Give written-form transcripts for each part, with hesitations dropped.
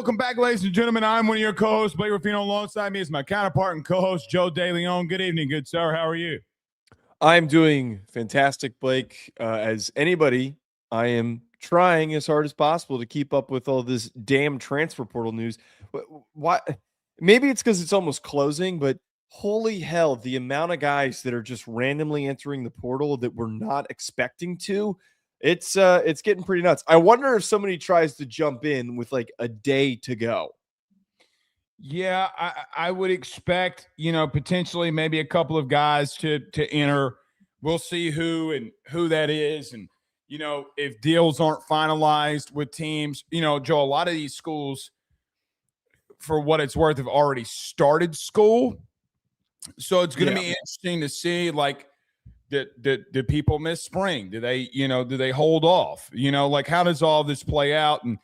welcome back, ladies and gentlemen. I'm one of your co-hosts, Blake Ruffino. Alongside me is my counterpart and co-host, Joe DeLeone. Good evening, good sir. How are you? I'm doing fantastic, Blake. As anybody, I am trying as hard as possible to keep up with all this damn transfer portal news. Why? Maybe it's because it's almost closing, but holy hell, the amount of guys that are just randomly entering the portal that we're not expecting to. It's getting pretty nuts. I wonder if somebody tries to jump in with like a day to go. Yeah, I would expect, potentially maybe a couple of guys to enter. We'll see who that is. And, if deals aren't finalized with teams, Joe, a lot of these schools, for what it's worth, have already started school. So it's going to be interesting to see, like, do people miss spring? Do they hold off? How does all this play out? And,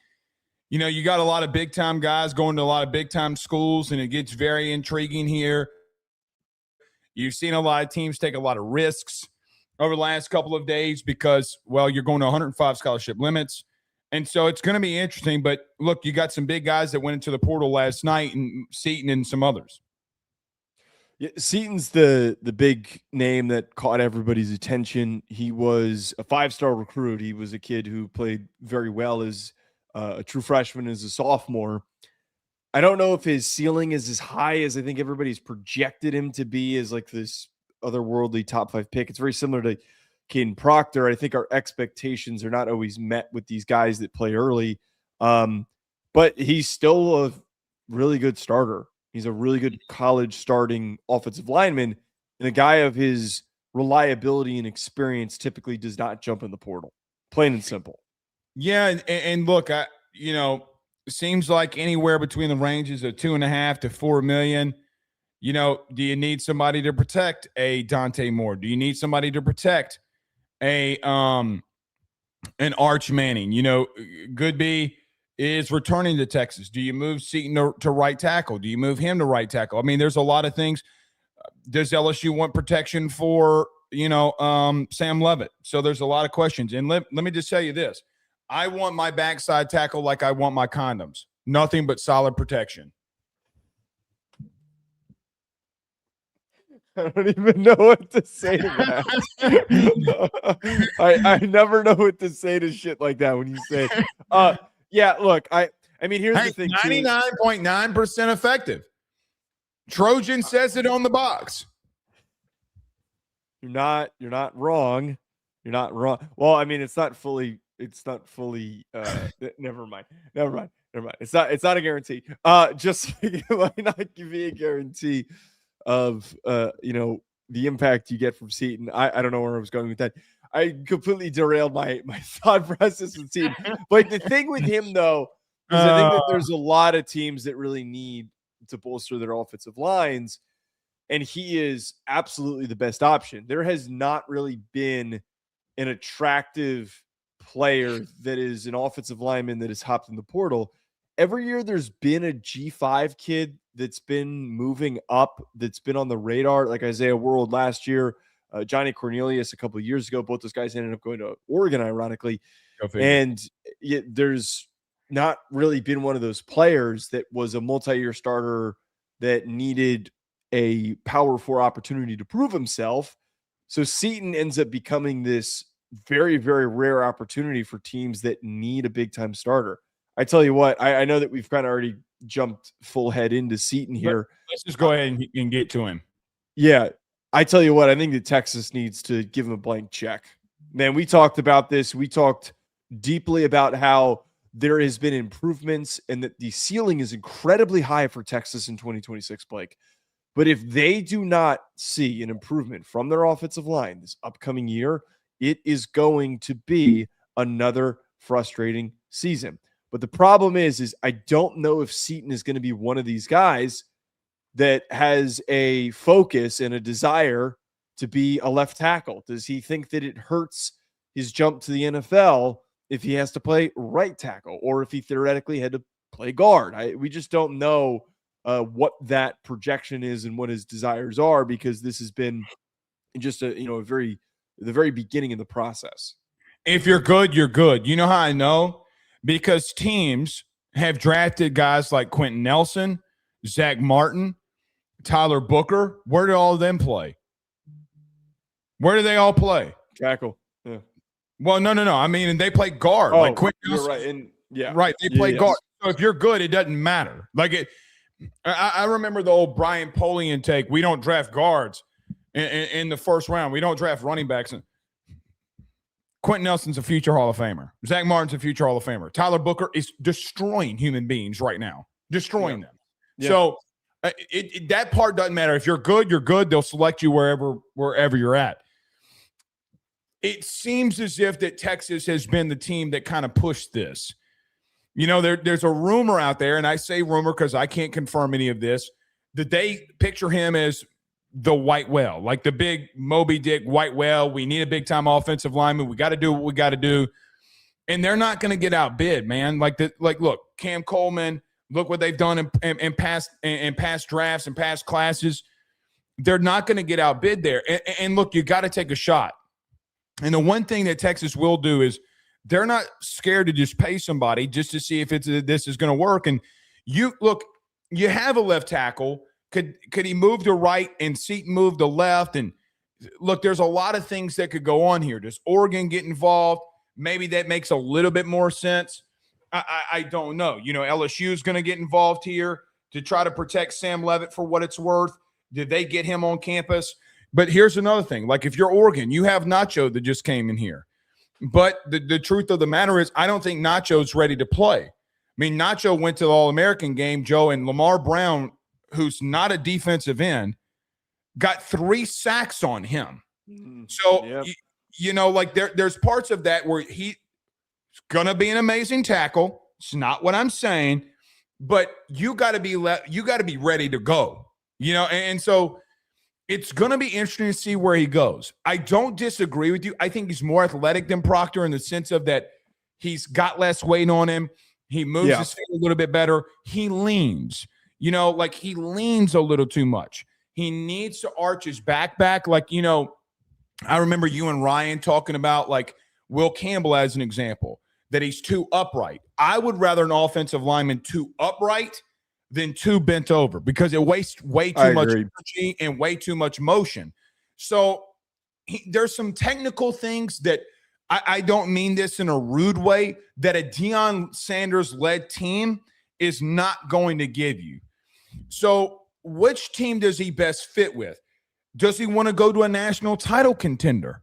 you got a lot of big-time guys going to a lot of big-time schools, and it gets very intriguing here. You've seen a lot of teams take a lot of risks over the last couple of days because, well, you're going to 105 scholarship limits. And so it's going to be interesting. But, look, you got some big guys that went into the portal last night, and Seaton and some others. Yeah, Seaton's the big name that caught everybody's attention. He was a 5-star recruit. He was a kid who played very well as a true freshman, as a sophomore. I don't know if his ceiling is as high as I think everybody's projected him to be as like this otherworldly top 5 pick. It's very similar to Caden Proctor. I think our expectations are not always met with these guys that play early. But he's still a really good starter. He's a really good college starting offensive lineman, and a guy of his reliability and experience typically does not jump in the portal. Plain and simple. Yeah, and look, it seems like anywhere between the ranges of $2.5 to $4 million. Do you need somebody to protect a Dante Moore? Do you need somebody to protect an Arch Manning? Goodby is returning to Texas. Do you move Seaton to right tackle? Do you move him to right tackle? I mean, there's a lot of things. Does LSU want protection for, Sam Levitt? So there's a lot of questions. And let me just tell you this. I want my backside tackle like I want my condoms. Nothing but solid protection. I don't even know what to say to that. I never know what to say to shit like that when you say yeah, look, I mean, here's the thing. 99.9% effective. Trojan says it on the box. You're not wrong. You're not wrong. Well, I mean, it's not fully never mind. It's not a guarantee. Just let me not give you a guarantee of the impact you get from Seaton. I don't know where I was going with that. I completely derailed my thought process with Seaton. But the thing with him, though, is I think that there's a lot of teams that really need to bolster their offensive lines, and he is absolutely the best option. There has not really been an attractive player that is an offensive lineman that has hopped in the portal. Every year there's been a G5 kid that's been moving up, that's been on the radar, like Isaiah World last year, Johnny Cornelius a couple of years ago. Both those guys ended up going to Oregon, ironically. And there's not really been one of those players that was a multi-year starter that needed a Power 4 opportunity to prove himself. So Seaton ends up becoming this very, very rare opportunity for teams that need a big-time starter. I tell you what, I know that we've kind of already jumped full head into Seaton here. Let's just go ahead and get to him. Yeah, I tell you what, I think that Texas needs to give him a blank check. Man, we talked about this. We talked deeply about how there has been improvements and that the ceiling is incredibly high for Texas in 2026, Blake. But if they do not see an improvement from their offensive line this upcoming year, it is going to be another frustrating season. But the problem is I don't know if Seaton is going to be one of these guys that has a focus and a desire to be a left tackle. Does he think that it hurts his jump to the NFL if he has to play right tackle, or if he theoretically had to play guard? We just don't know what that projection is and what his desires are, because this has been just the very beginning of the process. If you're good, you're good. You know how I know? Because teams have drafted guys like Quentin Nelson, Zach Martin, Tyler Booker. Where do all of them play? Where do they all play? Tackle. Yeah. Well, no. I mean, and they play guard. Oh, like Quentin you're Nelson. right. And yeah, right. They play yes. guard. So if you're good, it doesn't matter. Like it. I remember the old Brian Polian take. We don't draft guards in the first round. We don't draft running backs. Quentin Nelson's a future Hall of Famer. Zach Martin's a future Hall of Famer. Tyler Booker is destroying human beings right now. Destroying them. Yeah. So that part doesn't matter. If you're good, you're good. They'll select you wherever you're at. It seems as if that Texas has been the team that kind of pushed this. You know, there's a rumor out there, and I say rumor because I can't confirm any of this, that they picture him as the white whale, like the big Moby Dick white whale. We need a big-time offensive lineman. We got to do what we got to do. And they're not going to get outbid, man. Like, look, Cam Coleman, look what they've done in past drafts and past classes. They're not going to get outbid there. And look, you got to take a shot. And the one thing that Texas will do is they're not scared to just pay somebody just to see if this is going to work. And you have a left tackle. Could he move to right and Seaton move to left? And look, there's a lot of things that could go on here. Does Oregon get involved? Maybe that makes a little bit more sense. I don't know. You know, LSU is going to get involved here to try to protect Sam Leavitt for what it's worth. Did they get him on campus? But here's another thing. Like if you're Oregon, you have Nacho that just came in here. But the truth of the matter is I don't think Nacho's ready to play. I mean, Nacho went to the All-American game, Joe, and Lamar Brown, who's not a defensive end, got 3 sacks on him. So, you know, like there's parts of that where he's going to be an amazing tackle. It's not what I'm saying, but you got to be ready to go, you know? And so it's going to be interesting to see where he goes. I don't disagree with you. I think he's more athletic than Proctor in the sense of that he's got less weight on him. He moves his feet a little bit better. He leans. You know, like he leans a little too much. He needs to arch his back. Like, you know, I remember you and Ryan talking about like Will Campbell as an example, that he's too upright. I would rather an offensive lineman too upright than too bent over because it wastes way too much energy and way too much motion. So there's some technical things that I don't mean this in a rude way that a Deion Sanders-led team is not going to give you. So which team does he best fit with? Does he want to go to a national title contender?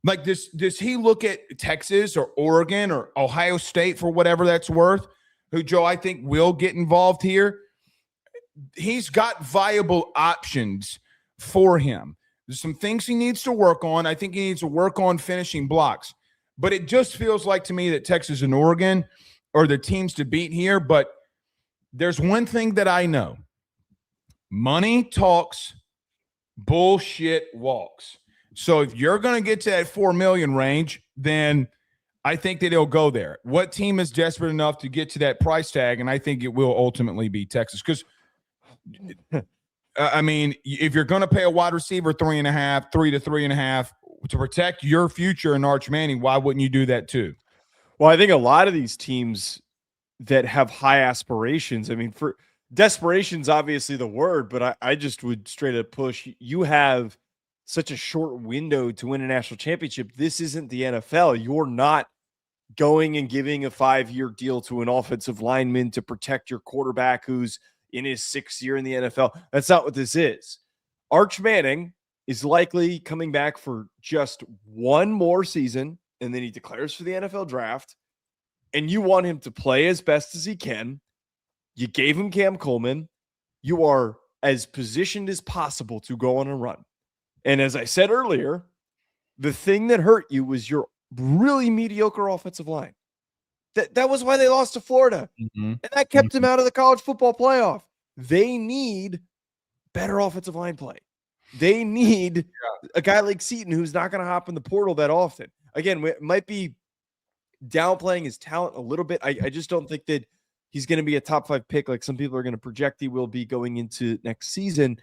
Like does he look at Texas or Oregon or Ohio State for whatever that's worth, who, Joe, I think will get involved here? He's got viable options for him. There's some things he needs to work on. I think he needs to work on finishing blocks. But it just feels like to me that Texas and Oregon are the teams to beat here. But there's one thing that I know. Money talks, bullshit walks. So if you're going to get to that $4 million range, then I think that he'll go there. What team is desperate enough to get to that price tag? And I think it will ultimately be Texas. Because, I mean, if you're going to pay a wide receiver 3.5, 3 to 3.5 to protect your future in Arch Manning, why wouldn't you do that too? Well, I think a lot of these teams that have high aspirations, I mean, for desperation's obviously the word, but I just would straight up push. You have such a short window to win a national championship. This isn't the NFL. You're not going and giving a 5-year deal to an offensive lineman to protect your quarterback who's in his 6th year in the NFL. That's not what this is. Arch Manning is likely coming back for just one more season, and then he declares for the NFL draft, and you want him to play as best as he can. You gave him Cam Coleman. You are as positioned as possible to go on a run. And as I said earlier, the thing that hurt you was your really mediocre offensive line. That was why they lost to Florida. And that kept them out of the college football playoff. They need better offensive line play. They need a guy like Seaton who's not going to hop in the portal that often. Again, we might be downplaying his talent a little bit. I just don't think that he's going to be a top 5 pick like some people are going to project he will be going into next season.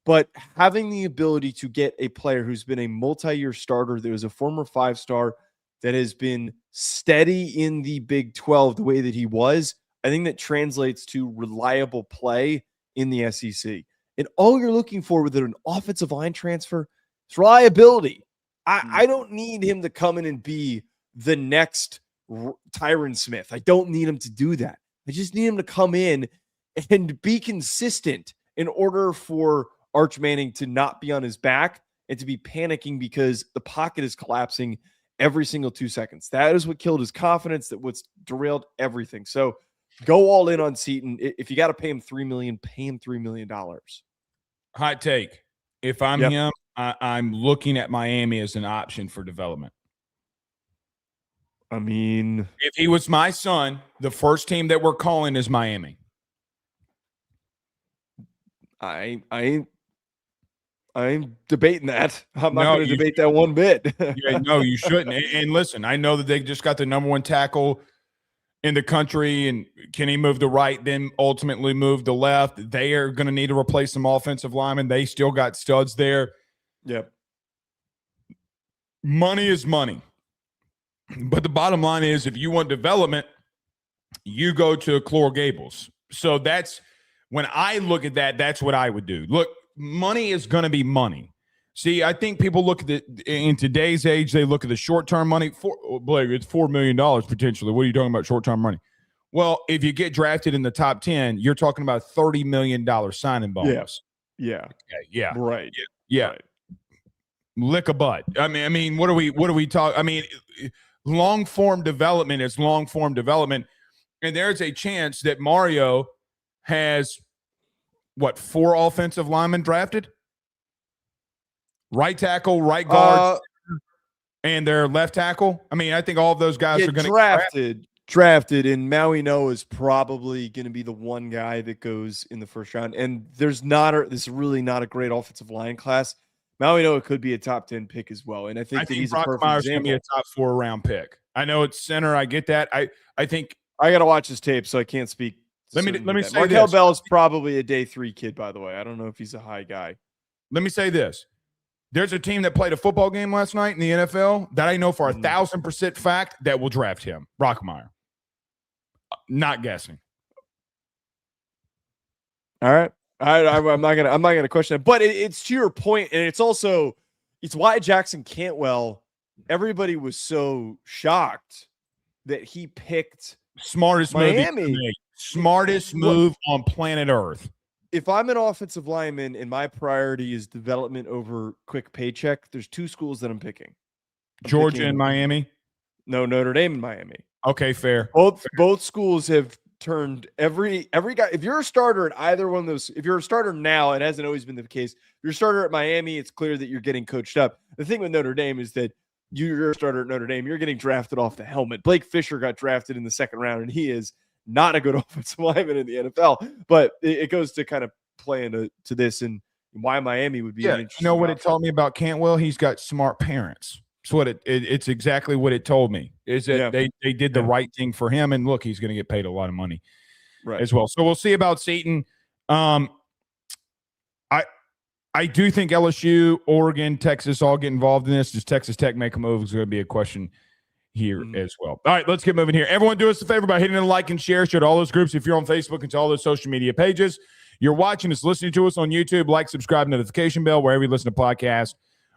But having the ability to get a player who's been a multi-year starter, that was a former 5-star that has been steady in the Big 12 the way that he was, I think that translates to reliable play in the SEC. And all you're looking for with an offensive line transfer is reliability. I don't need him to come in and be the next Tyron Smith. I don't need him to do that. I just need him to come in and be consistent in order for Arch Manning to not be on his back and to be panicking because the pocket is collapsing every single 2 seconds. That is what killed his confidence. That what's derailed everything. So go all in on Seaton. If you got to pay him $3 million, pay him $3 million. Hot take. If I'm him, I'm looking at Miami as an option for development. I mean, if he was my son, the first team that we're calling is Miami. I'm debating that. I'm not going to debate that one bit. No, you shouldn't. And listen, I know that they just got the number one tackle in the country, and can he move to right, then ultimately move to left? They are going to need to replace some offensive linemen. They still got studs there. Yep. Money is money. But the bottom line is, if you want development, you go to Coral Gables. So that's when I look at that, that's what I would do. Look, money is going to be money. See, I think people look at in today's age, they look at the short-term money. Blake, it's $4 million potentially. What are you talking about short-term money? Well, if you get drafted in the top 10, you're talking about $30 million signing bonus. Yeah. Okay. Yeah. Right. Yeah. Right. Lick a butt. I mean, what are we talking? I mean, long-form development is long-form development. And there's a chance that Mario has, 4 offensive linemen drafted? Right tackle, right guard, and their left tackle. I mean, I think all of those guys are going to drafted, and Maui Noah is probably going to be the one guy that goes in the first round. And this is really not a great offensive line class. Maui Noah could be a top 10 pick as well. And I think he's a perfect example. Going to be a top 4 round pick. I know it's center. I get that. I think I got to watch his tape, so I can't speak. Let me say Markel this. Bell is probably a day 3 kid, by the way. I don't know if he's a high guy. Let me say this. There's a team that played a football game last night in the NFL that I know for 1,000% fact that will draft him, Rockmeyer. Not guessing. All right. I'm not gonna question it, but it's to your point, and it's why Jackson Cantwell. Everybody was so shocked that he picked smartest Miami. Smartest move on planet Earth. If I'm an offensive lineman and my priority is development over quick paycheck, there's 2 schools that I'm picking. Georgia and Miami? No, Notre Dame and Miami. Okay, fair. Both schools have turned every guy. If you're a starter at either one of those, if you're a starter now, it hasn't always been the case. If you're a starter at Miami, it's clear that you're getting coached up. The thing with Notre Dame is that you're a starter at Notre Dame, you're getting drafted off the helmet. Blake Fisher got drafted in the 2nd round, and he is not a good offensive lineman in the NFL, but it goes to kind of play into this and why Miami would be. Yeah, you know what it told me about Cantwell? He's got smart parents. It's what it's exactly what it told me. Is that they did the right thing for him, and look, he's going to get paid a lot of money, as well. So we'll see about Seaton. I do think LSU, Oregon, Texas all get involved in this. Does Texas Tech make a move? Is going to be a question here as well. All right, let's get moving here. Everyone do us a favor by hitting the like and share to all those groups. If you're on Facebook and to all those social media pages, you're watching us, listening to us on YouTube, like, subscribe, notification bell, wherever you listen to podcasts,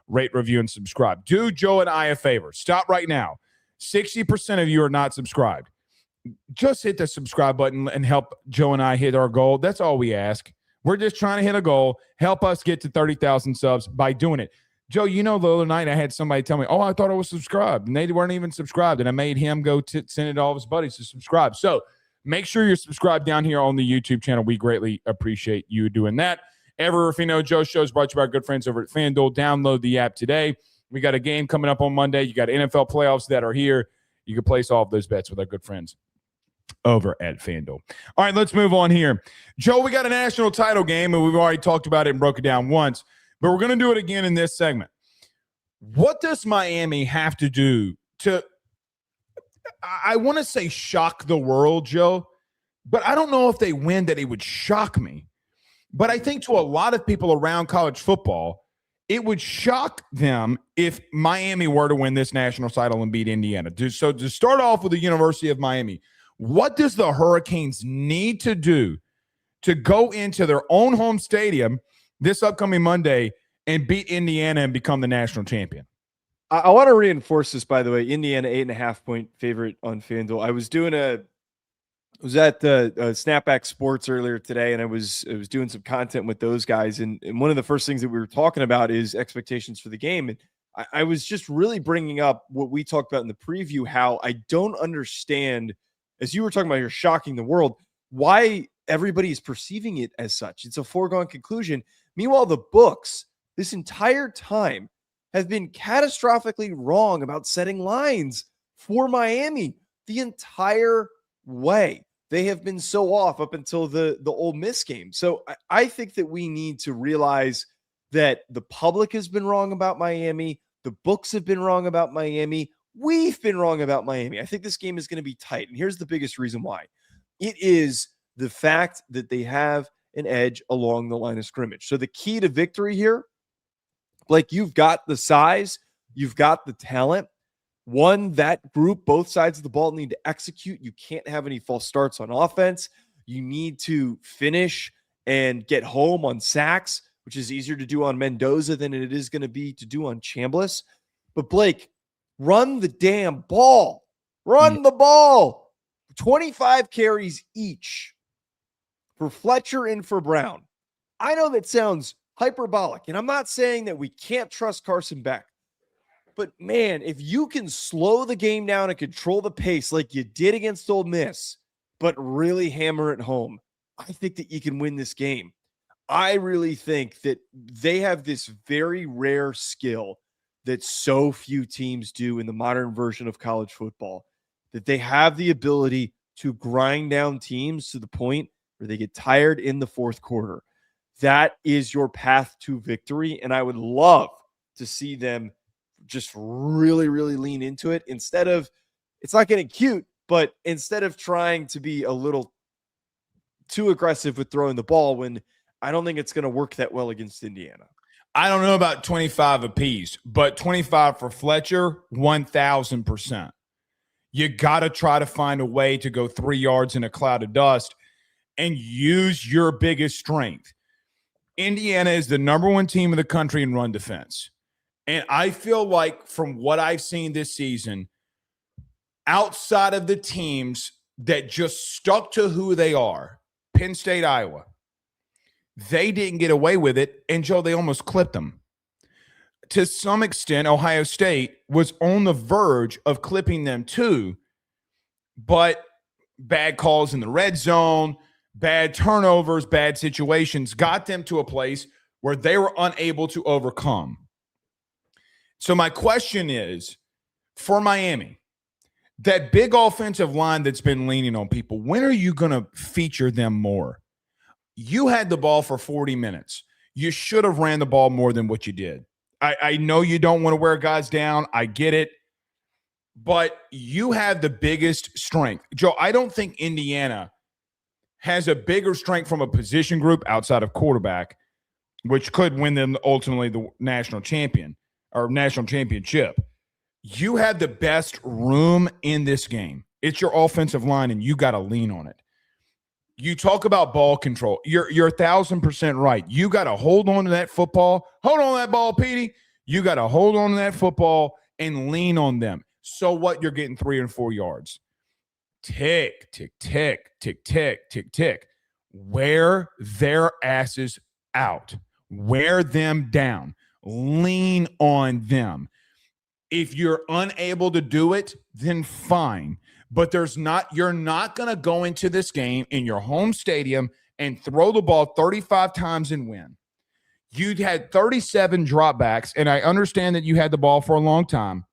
rate, review, and subscribe. Do Joe and I a favor. Stop right now. 60% of you are not subscribed. Just hit the subscribe button and help Joe and I hit our goal. That's all we ask. We're just trying to hit a goal. Help us get to 30,000 subs by doing it. Joe, the other night I had somebody tell me, I thought I was subscribed, and they weren't even subscribed, and I made him go send it to all his buddies to subscribe. So make sure you're subscribed down here on the YouTube channel. We greatly appreciate you doing that. Every Ruffino Joe show is brought to you by our good friends over at FanDuel. Download the app today. We got a game coming up on Monday. You got NFL playoffs that are here. You can place all of those bets with our good friends over at FanDuel. All right, let's move on here. Joe, we got a national title game, and we've already talked about it and broke it down once, but we're going to do it again in this segment. What does Miami have to do to, I want to say shock the world, Joe, but I don't know if they win that it would shock me. But I think to a lot of people around college football, it would shock them if Miami were to win this national title and beat Indiana. So to start off with the University of Miami, What does the Hurricanes need to do to go into their own home stadium this upcoming Monday and beat Indiana and become the national champion? I want to reinforce this, by the way. Indiana 8.5-point favorite on FanDuel. I was at the Snapback Sports earlier today, and I was doing some content with those guys. And one of the first things that we were talking about is expectations for the game. And I was just really bringing up what we talked about in the preview, how I don't understand, as you were talking about, you're shocking the world, why everybody is perceiving it as such. It's a foregone conclusion. Meanwhile, the books this entire time have been catastrophically wrong about setting lines for Miami the entire way. They have been so off up until the Ole Miss game. So I think that we need to realize that the public has been wrong about Miami. The books have been wrong about Miami. We've been wrong about Miami. I think this game is going to be tight. And here's the biggest reason why. It is the fact that they have an edge along the line of scrimmage. So the key to victory here, Blake, you've got the size, you've got the talent. One, that group, both sides of the ball need to execute. You can't have any false starts on offense. You need to finish and get home on sacks, which is easier to do on Mendoza than it is going to be to do on Chambliss. But Blake, run the damn ball. Run the ball. 25 carries each for Fletcher and for Brown. I know that sounds hyperbolic, and I'm not saying that we can't trust Carson Beck. But, man, if you can slow the game down and control the pace like you did against Ole Miss, but really hammer it home, I think that you can win this game. I really think that they have this very rare skill that so few teams do in the modern version of college football, that they have the ability to grind down teams to the point where they get tired in the fourth quarter. That is your path to victory, and I would love to see them just really, really lean into it instead of, it's not getting cute, but instead of trying to be a little too aggressive with throwing the ball, when I don't think it's going to work that well against Indiana. I don't know about 25 apiece, but 25 for Fletcher, 1,000%. You got to try to find a way to go 3 yards in a cloud of dust and use your biggest strength. Indiana is the number one team in the country in run defense. And I feel like from what I've seen this season, outside of the teams that just stuck to who they are, Penn State, Iowa, they didn't get away with it. And, Joe, they almost clipped them. To some extent, Ohio State was on the verge of clipping them too. But bad calls in the red zone, bad turnovers, bad situations got them to a place where they were unable to overcome. So my question is, for Miami, that big offensive line that's been leaning on people, when are you going to feature them more? You had the ball for 40 minutes. You should have ran the ball more than what you did. I know you don't want to wear guys down. I get it. But you have the biggest strength. Joe, I don't think Indiana has a bigger strength from a position group outside of quarterback, which could win them ultimately the national champion or national championship. You have the best room in this game. It's your offensive line, and you got to lean on it. You talk about ball control. You're 1,000% right. You got to hold on to that football. Hold on to that ball, Petey. You got to hold on to that football and lean on them. So what? You're getting 3 and 4 yards. Tick, tick, tick, tick, tick, tick, tick. Wear their asses out. Wear them down. Lean on them. If you're unable to do it, then fine. But you're not going to go into this game in your home stadium and throw the ball 35 times and win. You had 37 dropbacks, and I understand that you had the ball for a long time,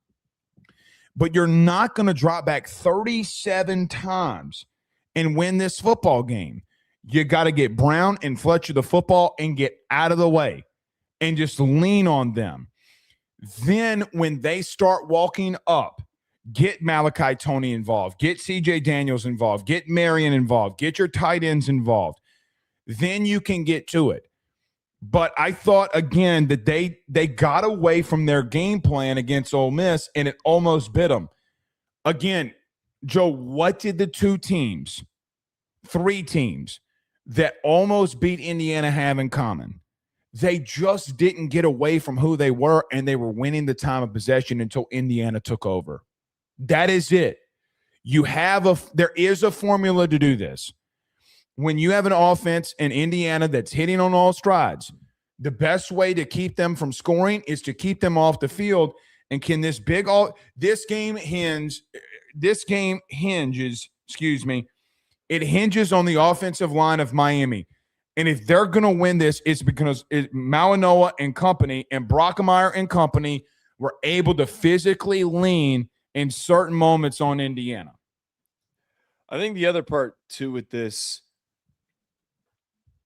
but you're not going to drop back 37 times and win this football game. You got to get Brown and Fletcher the football and get out of the way and just lean on them. Then when they start walking up, get Malachi Toney involved, get CJ Daniels involved, get Marion involved, get your tight ends involved. Then you can get to it. But I thought, again, that they got away from their game plan against Ole Miss, and it almost bit them. Again, Joe, what did the three teams that almost beat Indiana have in common? They just didn't get away from who they were, and they were winning the time of possession until Indiana took over. That is it. There is a formula to do this. When you have an offense in Indiana that's hitting on all strides, the best way to keep them from scoring is to keep them off the field. And can this game hinges, it hinges on the offensive line of Miami. And if they're going to win this, it's because Malinois and company and Brockemeyer and company were able to physically lean in certain moments on Indiana. I think the other part too with this,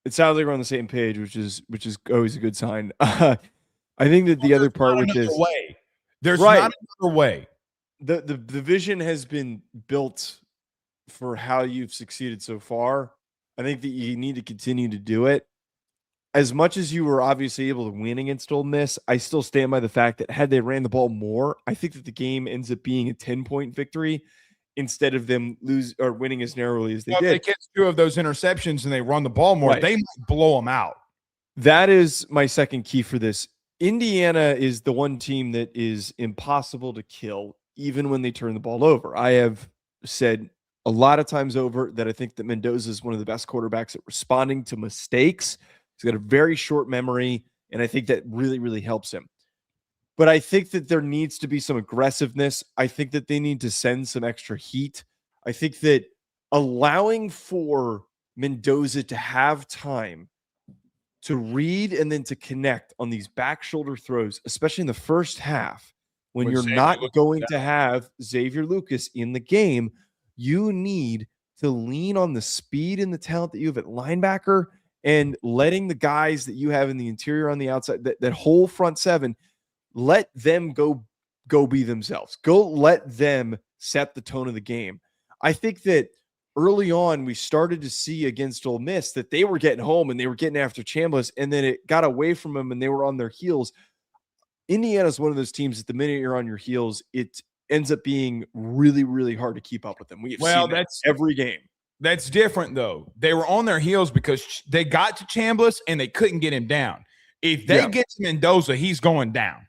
it sounds like we're on the same page, which is always a good sign. I think that the other part with this, there's not another way. The vision has been built for how you've succeeded so far. I think that you need to continue to do it. As much as you were obviously able to win against Ole Miss, I still stand by the fact that had they ran the ball more, I think that the game ends up being a 10-point victory instead of them lose or winning as narrowly as they did. If they catch 2 of those interceptions and they run the ball more, they might blow them out. That is my second key for this. Indiana is the one team that is impossible to kill, even when they turn the ball over. I have said a lot of times over that I think that Mendoza is one of the best quarterbacks at responding to mistakes. He's got a very short memory, and I think that really, really helps him. But I think that there needs to be some aggressiveness. I think that they need to send some extra heat. I think that allowing for Mendoza to have time to read and then to connect on these back shoulder throws, especially in the first half, when you're not going to have Xavier Lucas in the game, you need to lean on the speed and the talent that you have at linebacker and letting the guys that you have in the interior on the outside, that whole front seven, let them go be themselves. Go let them set the tone of the game. I think that early on, we started to see against Ole Miss that they were getting home and they were getting after Chambliss, and then it got away from them and they were on their heels. Indiana is one of those teams that the minute you're on your heels, it ends up being really, really hard to keep up with them. Seen that every game. That's different, though. They were on their heels because they got to Chambliss and they couldn't get him down. If they get to Mendoza, he's going down.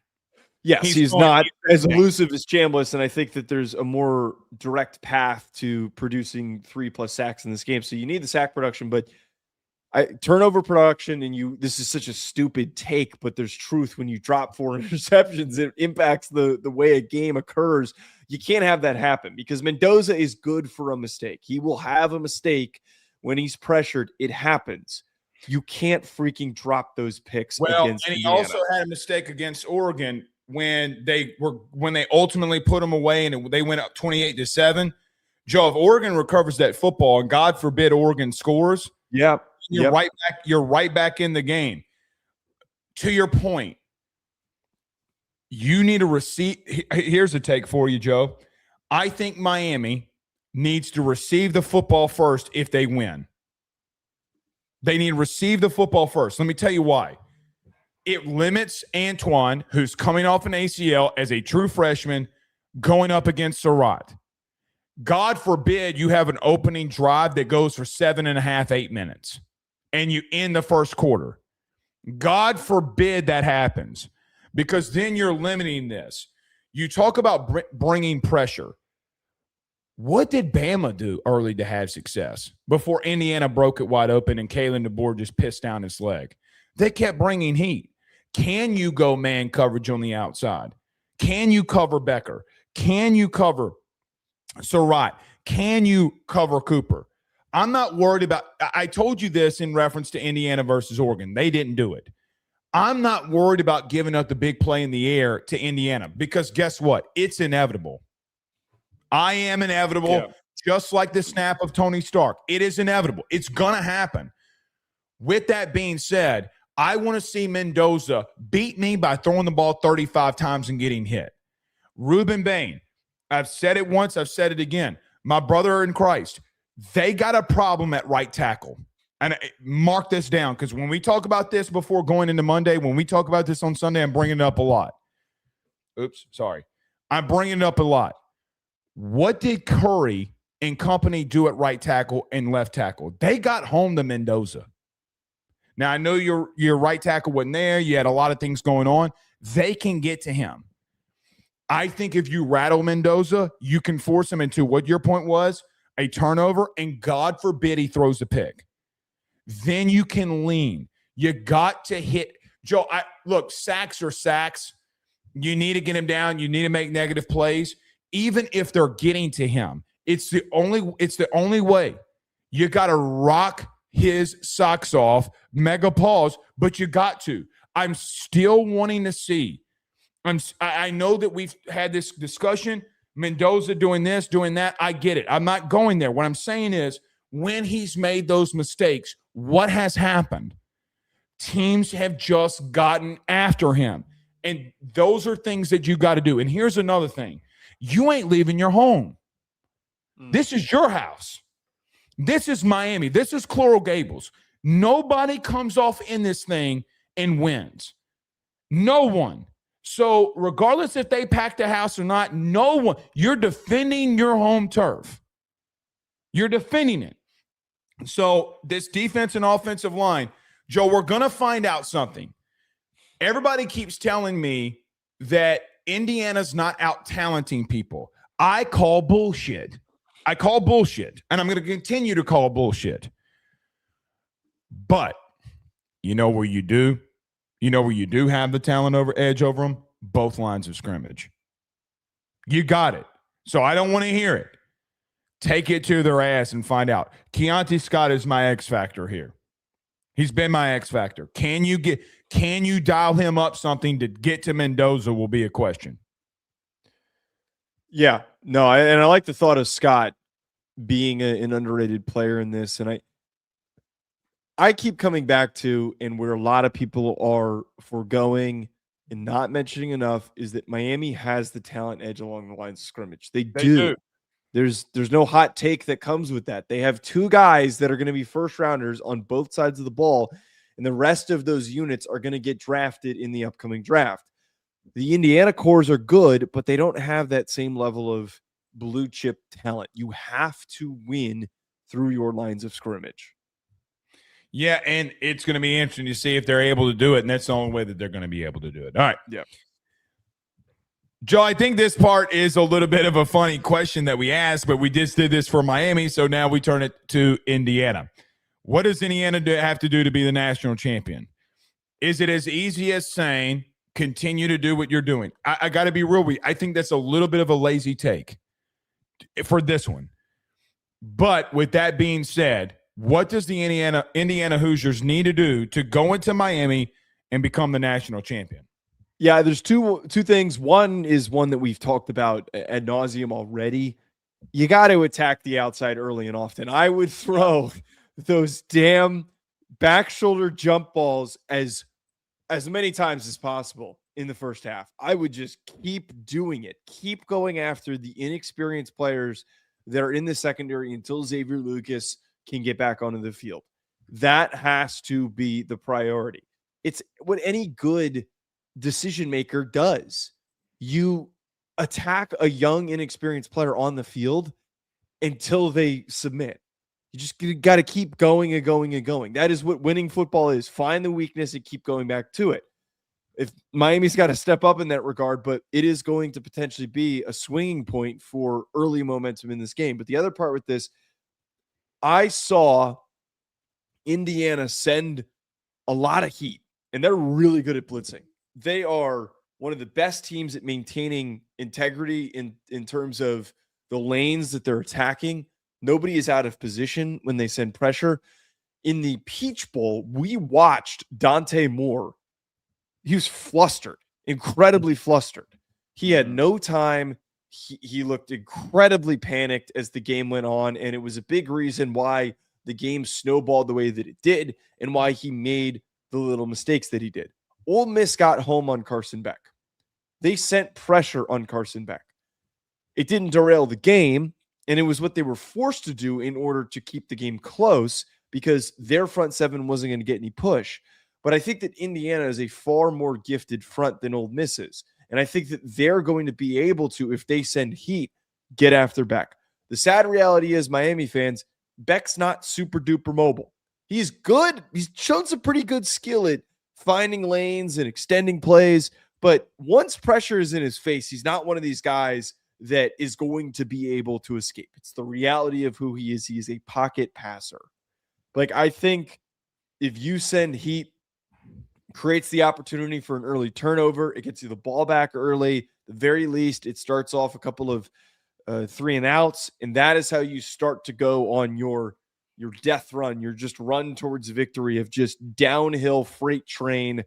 Yes, he's not as elusive as Chambliss, and I think that there's a more direct path to producing 3+ sacks in this game. So you need the sack production, but turnover production, and this is such a stupid take, but there's truth. When you drop 4 interceptions, it impacts the way a game occurs. You can't have that happen because Mendoza is good for a mistake. He will have a mistake when he's pressured. It happens. You can't freaking drop those picks against and he Indiana. also had a mistake against Oregon when they ultimately put them away and they went up 28-7. Joe, if Oregon recovers that football, and God forbid Oregon scores, you're right back in the game. To your point, you need a receive. Here's a take for you, Joe. I think Miami needs to receive the football first if they win. They need to receive the football first. Let me tell you why. It limits Antoine, who's coming off an ACL as a true freshman, going up against Surratt. God forbid you have an opening drive that goes for 7.5, 8 minutes, and you end the first quarter. God forbid that happens, because then you're limiting this. You talk about bringing pressure. What did Bama do early to have success before Indiana broke it wide open and Kalen DeBoer just pissed down his leg? They kept bringing heat. Can you go man coverage on the outside? Can you cover Becker? Can you cover Surratt? Can you cover Cooper? I'm not worried about – I told you this in reference to Indiana versus Oregon. They didn't do it. I'm not worried about giving up the big play in the air to Indiana because guess what? It's inevitable. I am inevitable, just like the snap of Tony Stark. It is inevitable. It's going to happen. With that being said, I want to see Mendoza beat me by throwing the ball 35 times and getting hit. Ruben Bain, I've said it once, I've said it again. My brother in Christ, they got a problem at right tackle. And mark this down, because when we talk about this before going into Monday, when we talk about this on Sunday, I'm bringing it up a lot. I'm bringing it up a lot. What did Curry and company do at right tackle and left tackle? They got home to Mendoza. Now, I know your right tackle wasn't there. You had a lot of things going on. They can get to him. I think if you rattle Mendoza, you can force him into what your point was, a turnover, and God forbid he throws a pick. Then you can lean. You got to hit. Joe, look, sacks are sacks. You need to get him down. You need to make negative plays. Even if they're getting to him, it's the only way. You got to rock his socks off, mega pause, but you got to. I'm still wanting to see. I know that we've had this discussion. Mendoza doing this, doing that. I get it. I'm not going there. What I'm saying is, when he's made those mistakes, what has happened? Teams have just gotten after him. And those are things that you got to do. And here's another thing. You ain't leaving your home. This is your house. This is Miami. This is Coral Gables. Nobody comes off in this thing and wins. No one. So regardless if they pack the house or not, no one. You're defending your home turf. You're defending it. So this defense and offensive line, Joe, we're going to find out something. Everybody keeps telling me that Indiana's not out-talenting people. I call bullshit. And I'm going to continue to call bullshit. But you know where you do? You know where you do have the talent edge over them? Both lines of scrimmage. You got it. So I don't want to hear it. Take it to their ass and find out. Keontae Scott is my X factor here. He's been my X factor. Can you dial him up something to get to Mendoza will be a question. Yeah, no, I like the thought of Scott being an underrated player in this. And I keep coming back to, and where a lot of people are foregoing and not mentioning enough, is that Miami has the talent edge along the lines of scrimmage. They do. There's no hot take that comes with that. They have two guys that are going to be first rounders on both sides of the ball, and the rest of those units are going to get drafted in the upcoming draft. The Indiana cores are good, but they don't have that same level of blue chip talent. You have to win through your lines of scrimmage. Yeah, and it's going to be interesting to see if they're able to do it, and that's the only way that they're going to be able to do it. All right. Yeah. Joe, I think this part is a little bit of a funny question that we asked, but we just did this for Miami, so now we turn it to Indiana. What does Indiana have to do to be the national champion? Is it as easy as saying, continue to do what you're doing? I got to be real with you. I think that's a little bit of a lazy take for this one. But with that being said, what does the Indiana Hoosiers need to do to go into Miami and become the national champion? Yeah, there's two things. One is one that we've talked about ad nauseum already. You got to attack the outside early and often. I would throw those damn back shoulder jump balls as many times as possible in the first half. I would just keep doing it. Keep going after the inexperienced players that are in the secondary until Xavier Lucas can get back onto the field. That has to be the priority. It's what any good decision maker does. You attack a young, inexperienced player on the field until they submit. You just got to keep going and going and going. That is what winning football is. Find the weakness and keep going back to it. If Miami's got to step up in that regard, but it is going to potentially be a swinging point for early momentum in this game. But the other part with this, I saw Indiana send a lot of heat, and they're really good at blitzing. They are one of the best teams at maintaining integrity in terms of the lanes that they're attacking. Nobody is out of position when they send pressure. In the Peach Bowl, we watched Dante Moore. He was flustered, incredibly flustered. He had no time. He looked incredibly panicked as the game went on, and it was a big reason why the game snowballed the way that it did and why he made the little mistakes that he did. Ole Miss got home on Carson Beck. They sent pressure on Carson Beck. It didn't derail the game, and it was what they were forced to do in order to keep the game close because their front seven wasn't going to get any push. But I think that Indiana is a far more gifted front than Ole Miss is. And I think that they're going to be able to, if they send heat, get after Beck. The sad reality is, Miami fans, Beck's not super duper mobile. He's good. He's shown some pretty good skill at finding lanes and extending plays. But once pressure is in his face, he's not one of these guys that is going to be able to escape. It's the reality of who he is. He is a pocket passer. Like, I think if you send heat, creates the opportunity for an early turnover, it gets you the ball back early. At the very least, it starts off a couple of 3 and outs, and that is how you start to go on your death run. You're just run towards victory of just downhill freight train,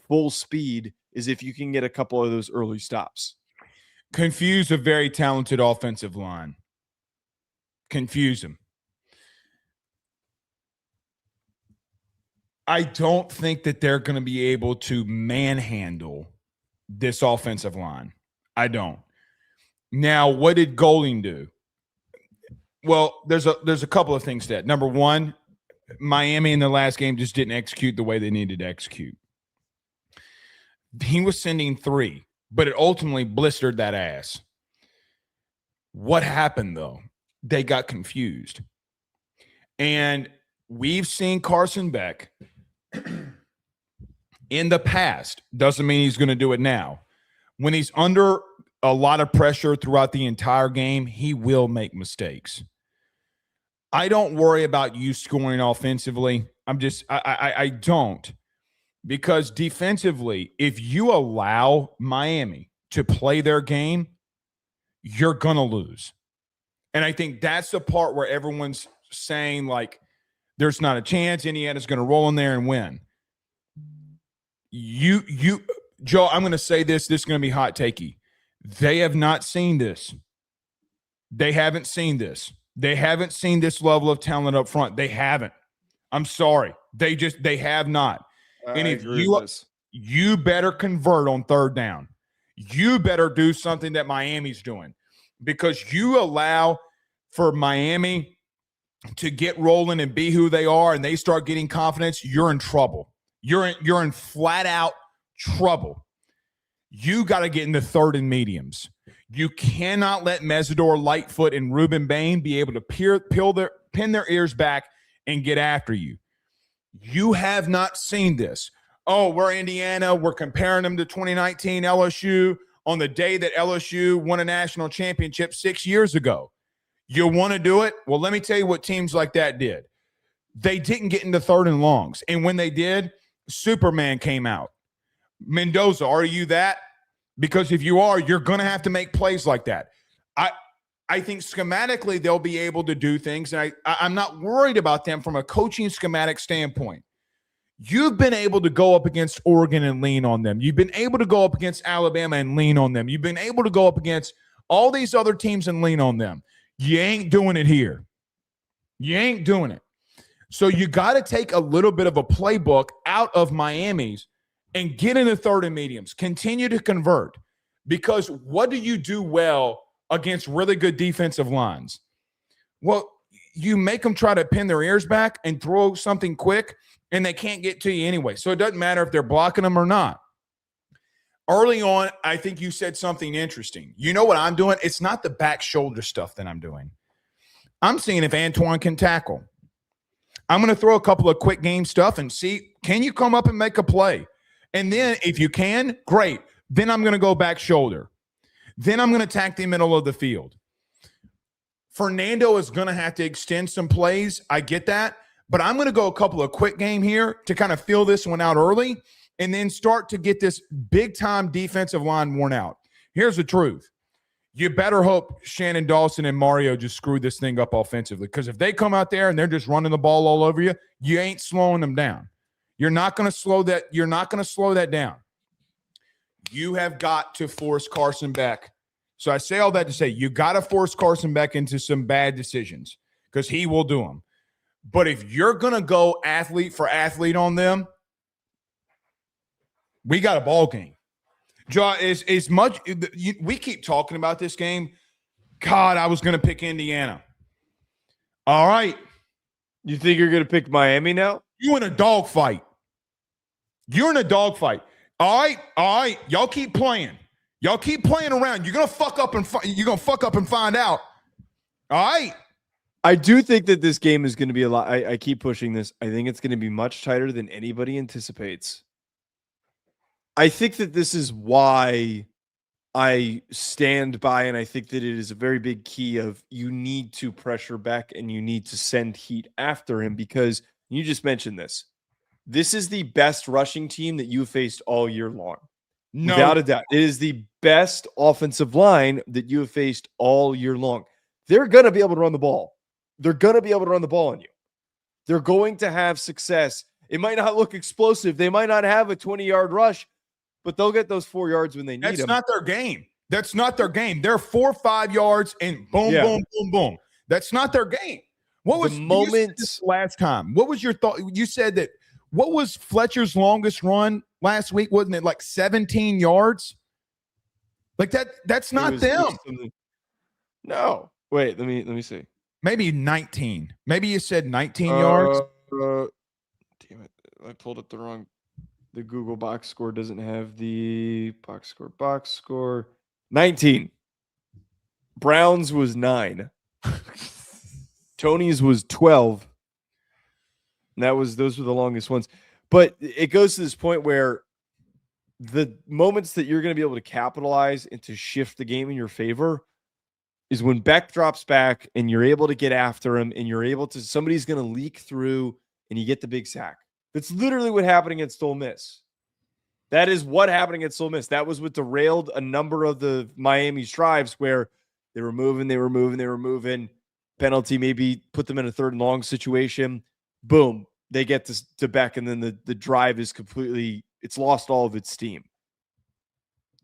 full speed, is if you can get a couple of those early stops. Confuse a very talented offensive line. Confuse them. I don't think that they're going to be able to manhandle this offensive line. I don't. Now, what did Golding do? Well, there's a couple of things that. Number one, Miami in the last game just didn't execute the way they needed to execute. He was sending 3, but it ultimately blistered that ass. What happened, though? They got confused. And we've seen Carson Beck in the past. Doesn't mean he's going to do it now. When he's under a lot of pressure throughout the entire game, he will make mistakes. I don't worry about you scoring offensively. I don't. Because defensively, if you allow Miami to play their game, you're going to lose. And I think that's the part where everyone's saying, like, there's not a chance Indiana's going to roll in there and win. Joe, I'm going to say this. This is going to be hot takey. They have not seen this. They haven't seen this. They haven't seen this level of talent up front. They haven't. I'm sorry. They have not. And if you better convert on 3rd down. You better do something that Miami's doing, because you allow for Miami to get rolling and be who they are, and they start getting confidence, you're in trouble. You're in flat out trouble. You got to get into 3rd and mediums. You cannot let Mesidor, Lightfoot, and Ruben Bain be able to pin their ears back and get after you. You have not seen this. Oh, we're Indiana. We're comparing them to 2019 LSU on the day that LSU won a national championship 6 years ago. You want to do it? Well, let me tell you what teams like that did. They didn't get into 3rd and longs. And when they did, Superman came out. Mendoza, are you that? Because if you are, you're going to have to make plays like that. I think schematically they'll be able to do things. And I'm not worried about them from a coaching schematic standpoint. You've been able to go up against Oregon and lean on them. You've been able to go up against Alabama and lean on them. You've been able to go up against all these other teams and lean on them. You ain't doing it here. You ain't doing it. So you got to take a little bit of a playbook out of Miami's and get into 3rd and mediums. Continue to convert. Because what do you do well against really good defensive lines? Well, you make them try to pin their ears back and throw something quick, and they can't get to you anyway. So it doesn't matter if they're blocking them or not. Early on, I think you said something interesting. You know what I'm doing? It's not the back shoulder stuff that I'm doing. I'm seeing if Antoine can tackle. I'm going to throw a couple of quick game stuff and see, can you come up and make a play? And then if you can, great. Then I'm going to go back shoulder. Then I'm going to attack the middle of the field. Fernando is going to have to extend some plays. I get that. But I'm going to go a couple of quick game here to kind of fill this one out early and then start to get this big-time defensive line worn out. Here's the truth. You better hope Shannon Dawson and Mario just screw this thing up offensively, because if they come out there and they're just running the ball all over you, you ain't slowing them down. You're not going to slow that. You're not going to slow that down. You have got to force Carson Beck. So I say all that to say you got to force Carson Beck into some bad decisions, because he will do them. But if you're going to go athlete for athlete on them, we got a ball game. Joe, is much we keep talking about this game. God, I was going to pick Indiana. All right. You think you're going to pick Miami now? You in a dogfight. You're in a dogfight. All right. Y'all keep playing. Y'all keep playing around. You're gonna fuck up and find out. All right. I do think that this game is going to be a lot. I keep pushing this. I think it's going to be much tighter than anybody anticipates. I think that this is why I stand by, and I think that it is a very big key of you need to pressure Beck and you need to send heat after him, because you just mentioned this. This is the best rushing team that you faced all year long. No. Without a doubt. It is the best offensive line that you have faced all year long. They're going to be able to run the ball. They're going to be able to run the ball on you. They're going to have success. It might not look explosive. They might not have a 20-yard rush, but they'll get those 4 yards when they need them. That's not their game. That's not their game. They're 4 or 5 yards and boom, boom, boom, boom. That's not their game. What was the moment last time? What was your thought? You said that. What was Fletcher's longest run last week? Wasn't it like 17 yards? Like that. That's not them. No. Wait. Let me see. Maybe 19. Maybe you said 19 yards. Damn it. I pulled up the wrong. The Google box score doesn't have the box score. 19. Browns was 9. Tony's was 12. And those were the longest ones. But it goes to this point where the moments that you're going to be able to capitalize and to shift the game in your favor is when Beck drops back and you're able to get after him and you're able to, somebody's going to leak through and you get the big sack. That's literally what happened against Ole Miss. That is what happened against Ole Miss. That was what derailed a number of the Miami's drives where they were moving. Penalty maybe put them in a 3rd and long situation. Boom. They get to Beck, and then the drive is completely, it's lost all of its steam.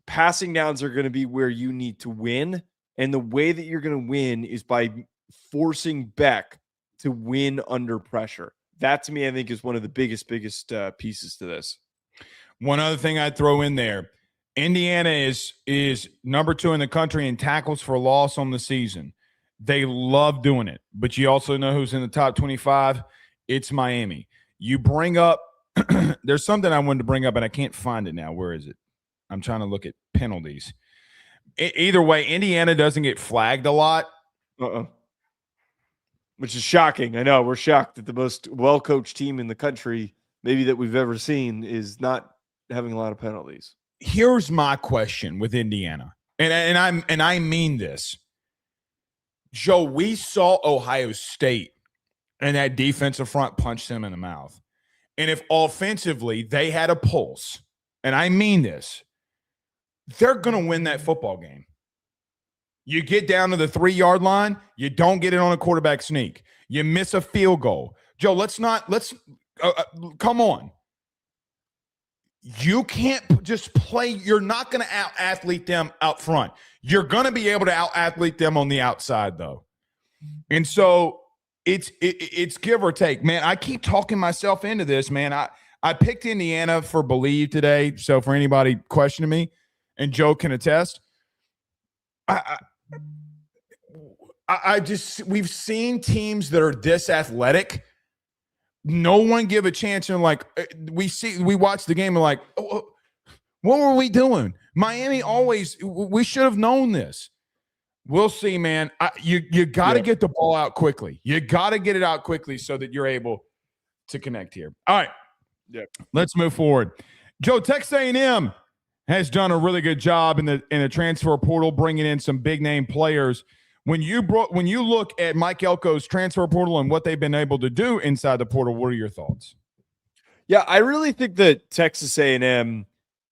Passing downs are going to be where you need to win. And the way that you're going to win is by forcing Beck to win under pressure. That, to me, I think is one of the biggest pieces to this. One other thing I'd throw in there, Indiana is number 2 in the country in tackles for loss on the season. They love doing it, but you also know who's in the top 25? It's Miami. You bring up – there's something I wanted to bring up, and I can't find it now. Where is it? I'm trying to look at penalties. Either way, Indiana doesn't get flagged a lot. Which is shocking. I know. We're shocked that the most well-coached team in the country, maybe that we've ever seen, is not having a lot of penalties. Here's my question with Indiana, and I mean this. Joe, we saw Ohio State and that defensive front punch them in the mouth. And if offensively they had a pulse, and I mean this, they're going to win that football game. You get down to the 3-yard line, you don't get it on a quarterback sneak. You miss a field goal. Joe, come on. You can't just play. You're not going to out-athlete them out front. You're going to be able to out-athlete them on the outside, though. And so it's give or take. Man, I keep talking myself into this, man. I picked Indiana for Believe today, so for anybody questioning me, and Joe can attest, we've seen teams that are this athletic. No one give a chance. And we watch the game and like, oh, what were we doing? Miami we should have known this. We'll see, man. You got to get the ball out quickly. You got to get it out quickly so that you're able to connect here. All right. Yeah. Let's move forward. Joe, Texas A&M has done a really good job in the transfer portal, bringing in some big name players. When you look at Mike Elko's transfer portal and what they've been able to do inside the portal, what are your thoughts? Yeah, I really think that Texas A&M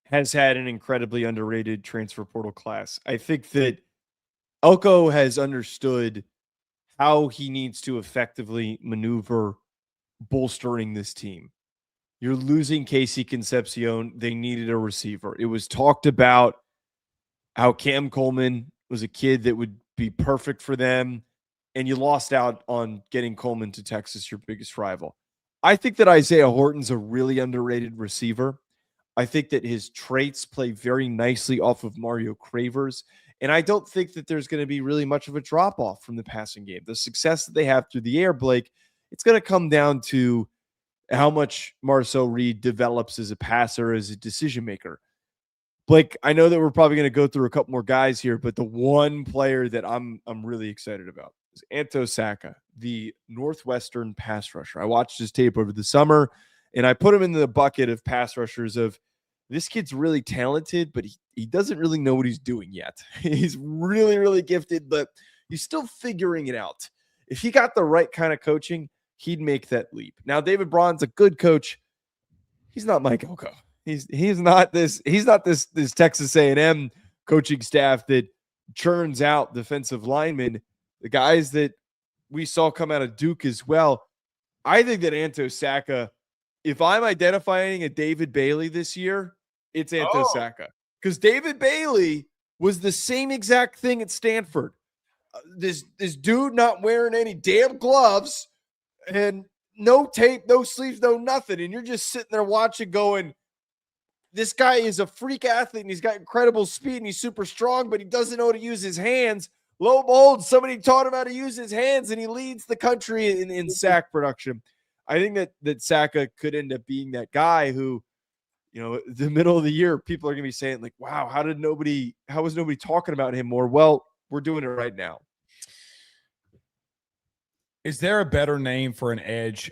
has had an incredibly underrated transfer portal class. I think that Elko has understood how he needs to effectively maneuver bolstering this team. You're losing Casey Concepcion. They needed a receiver. It was talked about how Cam Coleman was a kid that would be perfect for them, and you lost out on getting Coleman to Texas, your biggest rival. I think that Isaiah Horton's a really underrated receiver. I think that his traits play very nicely off of Mario Cravers, and I don't think that there's going to be really much of a drop-off from the passing game. The success that they have through the air, Blake, it's going to come down to how much Marcel Reed develops as a passer, as a decision maker. Blake, I know that we're probably going to go through a couple more guys here, but the one player that I'm really excited about is Anto Saka, the Northwestern pass rusher. I watched his tape over the summer, and I put him in the bucket of pass rushers of this kid's really talented, but he doesn't really know what he's doing yet. He's really, really gifted, but he's still figuring it out. If he got the right kind of coaching, he'd make that leap. Now, David Braun's a good coach. He's not Mike Elko. He's not this Texas A&M coaching staff that churns out defensive linemen, the guys that we saw come out of Duke as well. I think that Anto Saka, if I'm identifying a David Bailey this year, it's Anto Saka. Because David Bailey was the same exact thing at Stanford. This dude not wearing any damn gloves and no tape, no sleeves, no nothing. And you're just sitting there watching going, this guy is a freak athlete and he's got incredible speed and he's super strong, but he doesn't know how to use his hands. Lo and behold, somebody taught him how to use his hands and he leads the country in sack production. I think that Saka could end up being that guy who, the middle of the year, people are going to be saying like, wow, how was nobody talking about him more? Well, we're doing it right now. Is there a better name for an edge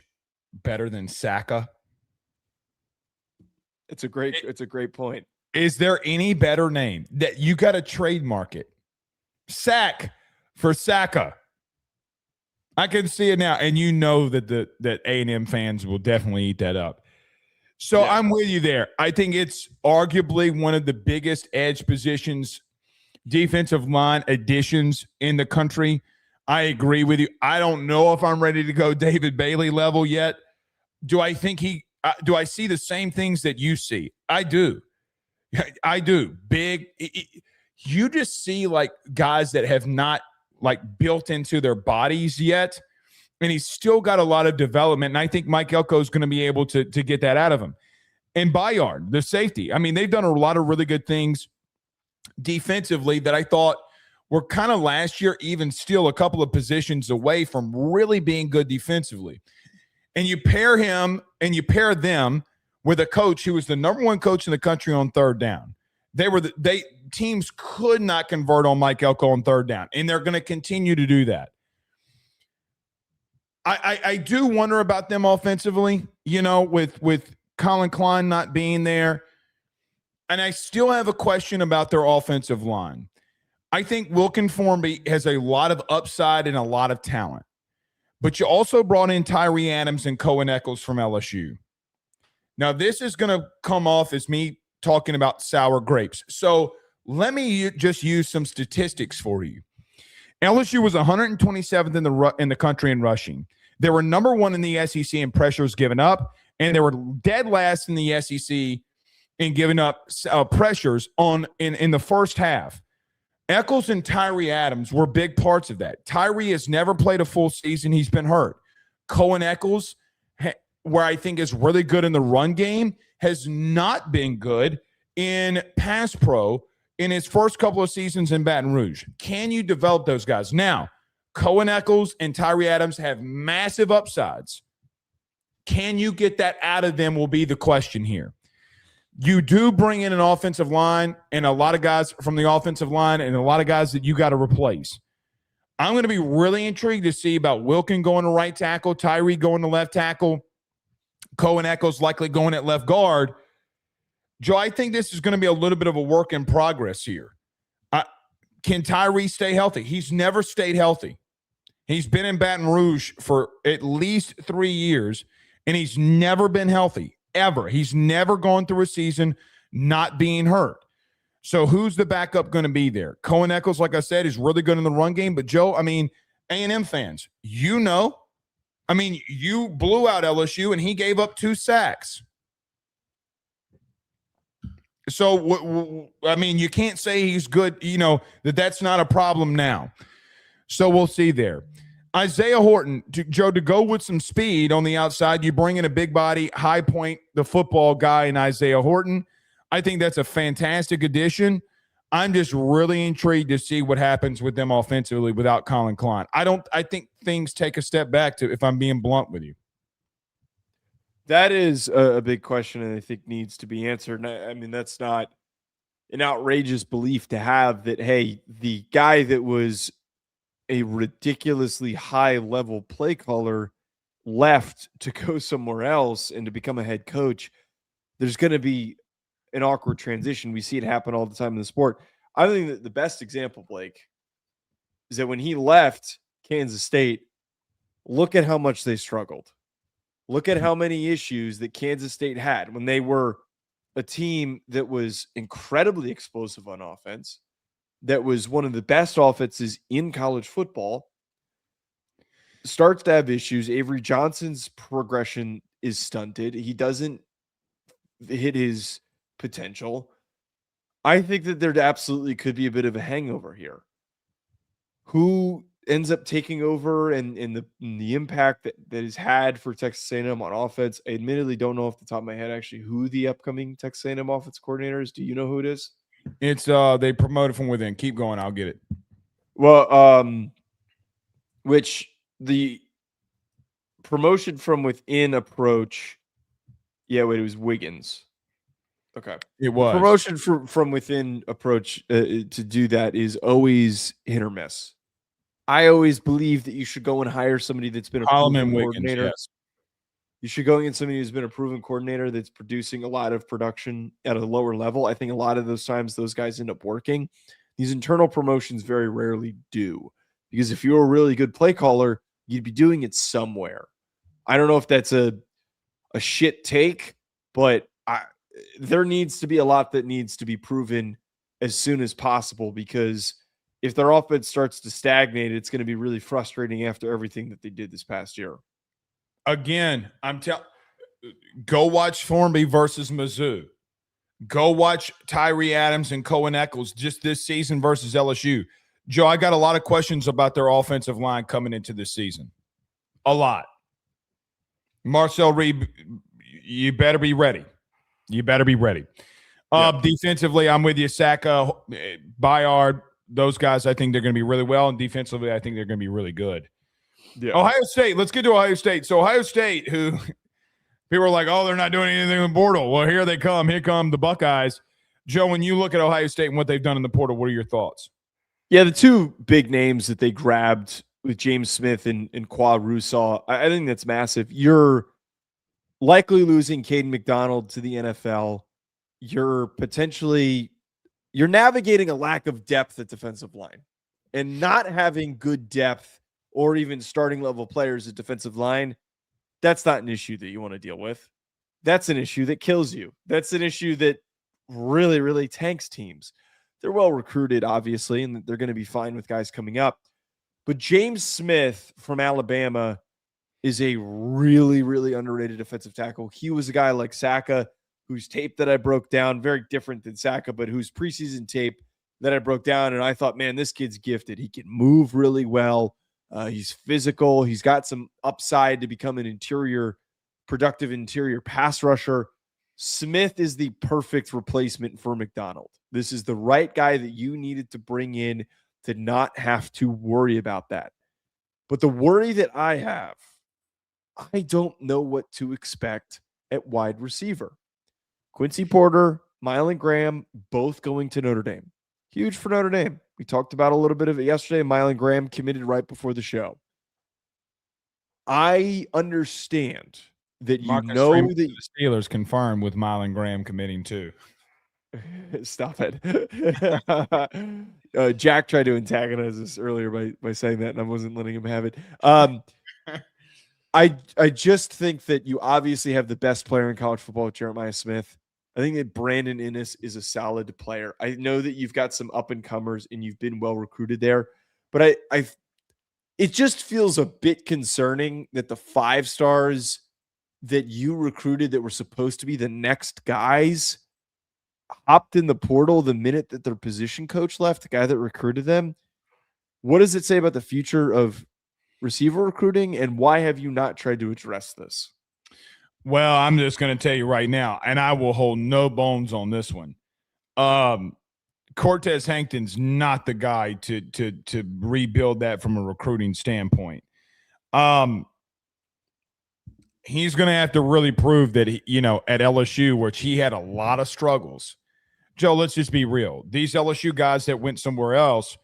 better than Saka? It's a great point. Is there any better name that you got to trademark it? Sack for Saka. I can see it now, and that A&M fans will definitely eat that up. So yeah. I'm with you there. I think it's arguably one of the biggest edge positions, defensive line additions in the country. I agree with you. I don't know if I'm ready to go David Bailey level yet. Do I think do I see the same things that you see? I do. I do. Big. You just see like guys that have not like built into their bodies yet. And he's still got a lot of development. And I think Mike Elko is going to be able to get that out of him. And Bayard, the safety. I mean, they've done a lot of really good things defensively that I thought were kind of last year, even still a couple of positions away from really being good defensively. And you pair him and you pair them with a coach who was the number one coach in the country on third down. Teams could not convert on Mike Elko on third down, and they're going to continue to do that. I do wonder about them offensively, with Colin Klein not being there. And I still have a question about their offensive line. I think Wilkin-Formby has a lot of upside and a lot of talent. But you also brought in Tyree Adams and Cohen Eccles from LSU. Now, this is going to come off as me talking about sour grapes. So let me just use some statistics for you. LSU was 127th in the country in rushing. They were number one in the SEC in pressures given up, and they were dead last in the SEC in giving up pressures in the first half. Eccles and Tyree Adams were big parts of that. Tyree has never played a full season. He's been hurt. Cohen Eccles, where I think is really good in the run game, has not been good in pass pro in his first couple of seasons in Baton Rouge. Can you develop those guys? Now, Cohen Eccles and Tyree Adams have massive upsides. Can you get that out of them will be the question here. You do bring in an offensive line and a lot of guys from the offensive line and a lot of guys that you got to replace. I'm going to be really intrigued to see about Wilkin going to right tackle, Tyree going to left tackle, Cohen Eccles likely going at left guard. Joe, I think this is going to be a little bit of a work in progress here. Can Tyree stay healthy? He's never stayed healthy. He's been in Baton Rouge for at least 3 years, and he's never been healthy, ever. He's never gone through a season not being hurt. So who's the backup going to be there? Cohen Eccles, like I said, is really good in the run game. But, Joe, A&M fans, you blew out LSU, and he gave up 2 sacks. So, you can't say he's good, that's not a problem now. So we'll see there. Isaiah Horton, Joe, to go with some speed on the outside, you bring in a big body, high point, the football guy in Isaiah Horton. I think that's a fantastic addition. I'm just really intrigued to see what happens with them offensively without Colin Klein. I think things take a step back if I'm being blunt with you. That is a big question, and I think needs to be answered. That's not an outrageous belief to have that, hey, the guy that was a ridiculously high level play caller left to go somewhere else and to become a head coach. There's going to be an awkward transition. We see it happen all the time in the sport. I think that the best example, Blake, is that when he left Kansas State, look at how much they struggled. Look at how many issues that Kansas State had when they were a team that was incredibly explosive on offense, that was one of the best offenses in college football, starts to have issues. Avery Johnson's progression is stunted. He doesn't hit his potential. I think that there absolutely could be a bit of a hangover here. Who ends up taking over and the impact that is had for Texas A&M on offense? I admittedly don't know off the top of my head actually who the upcoming Texas A&M offense coordinator is. Do you know who it is? It's they promoted from within. Keep going, I'll get it. Well, which the promotion from within approach. Yeah, wait, it was Wiggins. Okay, it was the promotion from within approach to do that is always hit or miss. I always believe that you should go and hire somebody that's been a proven coordinator. Yes. You should go and get somebody who's been a proven coordinator that's producing a lot of production at a lower level. I think a lot of those times those guys end up working. These internal promotions very rarely do, because if you're a really good play caller, you'd be doing it somewhere. I don't know if that's a shit take, but there needs to be a lot that needs to be proven as soon as possible, because if their offense starts to stagnate, it's going to be really frustrating after everything that they did this past year. Again, go watch Formby versus Mizzou. Go watch Tyree Adams and Cohen Eccles just this season versus LSU. Joe, I got a lot of questions about their offensive line coming into this season. A lot. Marcel Reed, you better be ready. You better be ready. Defensively, I'm with you. Saka, Bayard, those guys, I think they're going to be really well. And defensively, I think they're going to be really good. Yeah. Ohio State. Let's get to Ohio State. So Ohio State, who people are like, oh, they're not doing anything in the portal. Well, here they come. Here come the Buckeyes. Joe, when you look at Ohio State and what they've done in the portal, what are your thoughts? Yeah, the two big names that they grabbed with James Smith and Qua Russaw, I think that's massive. You're likely losing Caden McDonald to the NFL. You're navigating a lack of depth at defensive line, and not having good depth or even starting level players at defensive line. That's not an issue that you want to deal with. That's an issue that kills you. That's an issue that really, really tanks teams. They're well recruited, obviously, and they're going to be fine with guys coming up. But James Smith from Alabama is a really, really underrated defensive tackle. He was a guy like Saka, whose tape that I broke down, very different than Saka, but whose preseason tape that I broke down, and I thought, man, this kid's gifted. He can move really well. He's physical. He's got some upside to become an productive interior pass rusher. Smith is the perfect replacement for McDonald. This is the right guy that you needed to bring in to not have to worry about that. But the worry that I have, I don't know what to expect at wide receiver. Quincy Porter, Mylan Graham, both going to Notre Dame. Huge for Notre Dame. We talked about a little bit of it yesterday. Mylan Graham committed right before the show. I understand that that the Steelers confirmed with Mylan Graham committing too. Stop it. Jack tried to antagonize us earlier by saying that, and I wasn't letting him have it. I just think that you obviously have the best player in college football, Jeremiah Smith. I think that Brandon Inniss is a solid player. I know that you've got some up-and-comers and you've been well recruited there, but it just feels a bit concerning that the 5 stars that you recruited that were supposed to be the next guys hopped in the portal the minute that their position coach left, the guy that recruited them. What does it say about the future of receiver recruiting, and why have you not tried to address this? Well, I'm just going to tell you right now, and I will hold no bones on this one. Cortez Hankton's not the guy to rebuild that from a recruiting standpoint. He's going to have to really prove that, at LSU, which he had a lot of struggles, Joe, let's just be real. These LSU guys that went somewhere else,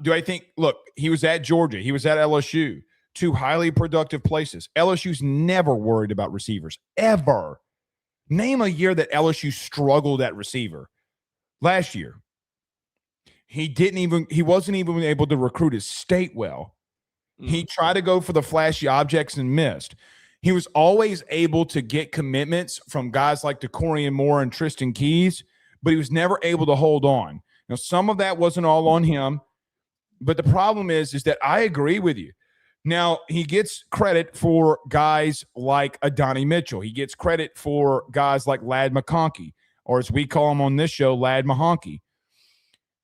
do I think, look, he was at Georgia. He was at LSU, two highly productive places. LSU's never worried about receivers, ever. Name a year that LSU struggled at receiver. Last year. He wasn't even able to recruit his state well. He tried to go for the flashy objects and missed. He was always able to get commitments from guys like DeCorian Moore and Tristan Keys, but he was never able to hold on. Now, some of that wasn't all on him, but the problem is that I agree with you. Now, he gets credit for guys like Adonai Mitchell. He gets credit for guys like Ladd McConkey, or as we call him on this show, Ladd Mahonky.